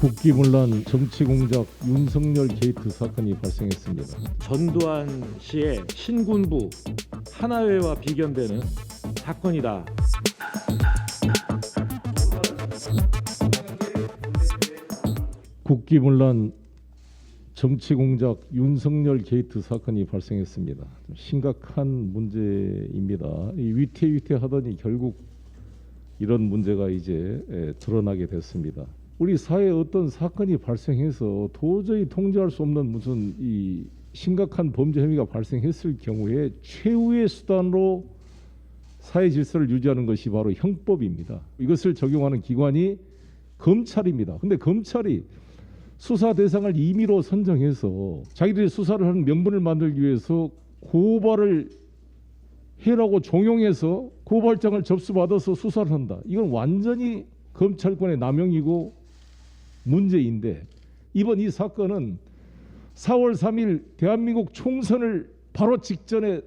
국기문란 정치공작 윤석열 게이트 사건이 발생했습니다. 전두환 씨의 신군부 하나회와 비견되는 사건이다. 국기문란 정치공작 윤석열 게이트 사건이 발생했습니다. 심각한 문제입니다. 이 위태위태하더니 결국 이런 문제가 이제 드러나게 됐습니다. 우리 사회에 어떤 사건이 발생해서 도저히 통제할 수 없는 무슨 이 심각한 범죄 혐의가 발생했을 경우에 최후의 수단으로 사회 질서를 유지하는 것이 바로 형법입니다. 이것을 적용하는 기관이 검찰입니다. 근데 검찰이 수사 대상을 임의로 선정해서 자기들이 수사를 하는 명분을 만들기 위해서 고발을 해라고 종용해서 고발장을 접수받아서 수사를 한다. 이건 완전히 검찰권의 남용이고 문제인데, 이번 이 사건은 4월 3일 대한민국 총선을 바로 직전에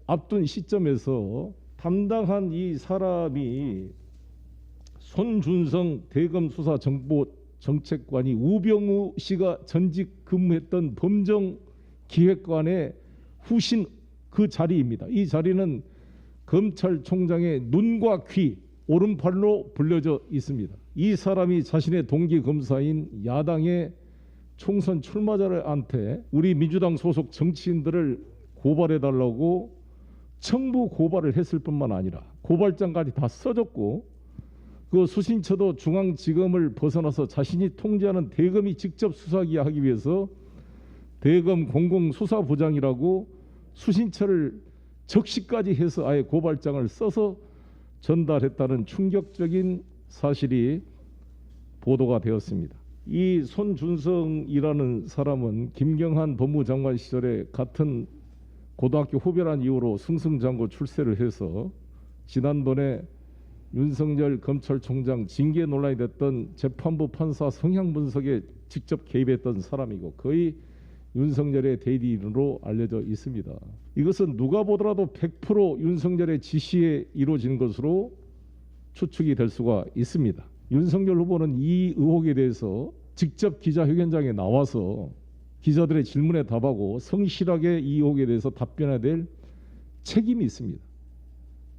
앞둔 시점에서 담당한 이 사람이 손준성 대검수사정보정책관이 우병우 씨가 전직 근무했던 범정기획관의 후신 그 자리입니다. 이 자리는 검찰총장의 눈과 귀, 오른팔로 불려져 있습니다. 이 사람이 자신의 동기 검사인 야당의 총선 출마자한테 우리 민주당 소속 정치인들을 고발해달라고 청부 고발을 했을 뿐만 아니라 고발장까지 다 써줬고, 그 수신처도 중앙지검을 벗어나서 자신이 통제하는 대검이 직접 수사하기 위해서 대검 공공수사부장이라고 수신처를 적시까지 해서 아예 고발장을 써서 전달했다는 충격적인 사실이 보도가 되었습니다. 이 손준성이라는 사람은 김경한 법무장관 시절에 같은 고등학교 후배란 이유로 승승장구 출세를 해서 지난번에 윤석열 검찰총장 징계 논란이 됐던 재판부 판사 성향 분석에 직접 개입했던 사람이고 거의 윤석열의 대리인으로 알려져 있습니다. 이것은 누가 보더라도 100% 윤석열의 지시에 이루어진 것으로 추측이 될 수가 있습니다. 윤석열 후보는 이 의혹에 대해서 직접 기자회견장에 나와서 기자들의 질문에 답하고 성실하게 이 의혹에 대해서 답변해야 될 책임이 있습니다.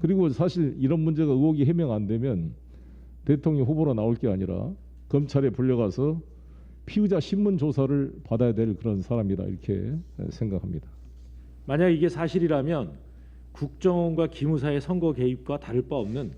그리고 사실 이런 문제가 의혹이 해명 안 되면 대통령 후보로 나올 게 아니라 검찰에 불려가서 피의자 신문 조사를 받아야 될 그런 사람이다, 이렇게 생각합니다. 만약 이게 사실이라면 국정원과 기무사의 선거 개입과 다를 바 없는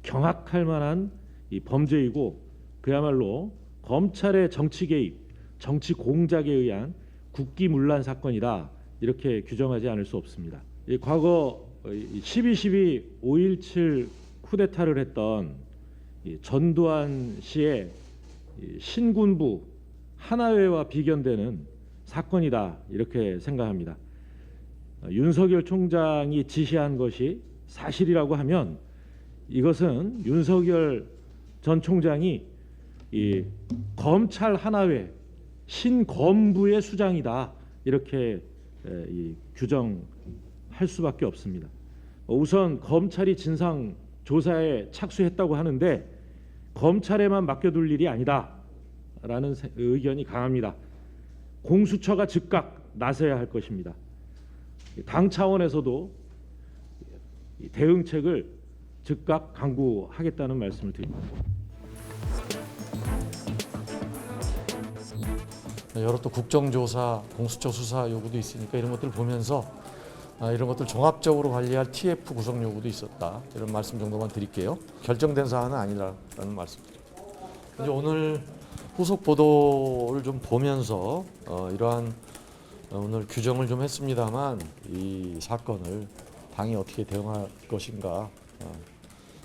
경악할 만한 이 범죄이고, 그야말로 검찰의 정치 개입, 정치 공작에 의한 국기문란 사건이다, 이렇게 규정하지 않을 수 없습니다. 과거 12.12 5.17 쿠데타를 했던 전두환 씨의 신군부 하나회와 비견되는 사건이다, 이렇게 생각합니다. 윤석열 총장이 지시한 것이 사실이라고 하면 이것은 윤석열 전 총장이 이 검찰 하나회 신검부의 수장이다, 이렇게 규정할 수밖에 없습니다. 우선 검찰이 진상 조사에 착수했다고 하는데 검찰에만 맡겨둘 일이 아니다라는 의견이 강합니다. 공수처가 즉각 나서야 할 것입니다. 당 차원에서도 대응책을 즉각 강구하겠다는 말씀을 드립니다. 여러 또 국정조사, 공수처 수사 요구도 있으니까 이런 것들을 보면서 이런 것들 종합적으로 관리할 TF 구성 요구도 있었다, 이런 말씀 정도만 드릴게요. 결정된 사안은 아니라는 말씀드립니다. 이제 오늘 후속 보도를 좀 보면서 이러한 오늘 규정을 좀 했습니다만 이 사건을 당이 어떻게 대응할 것인가,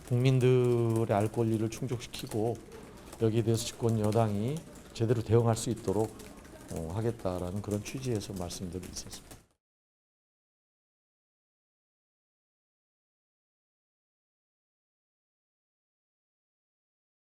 국민들의 알 권리를 충족시키고 여기에 대해서 집권 여당이 제대로 대응할 수 있도록 하겠다라는 그런 취지에서 말씀드리고 있었습니다.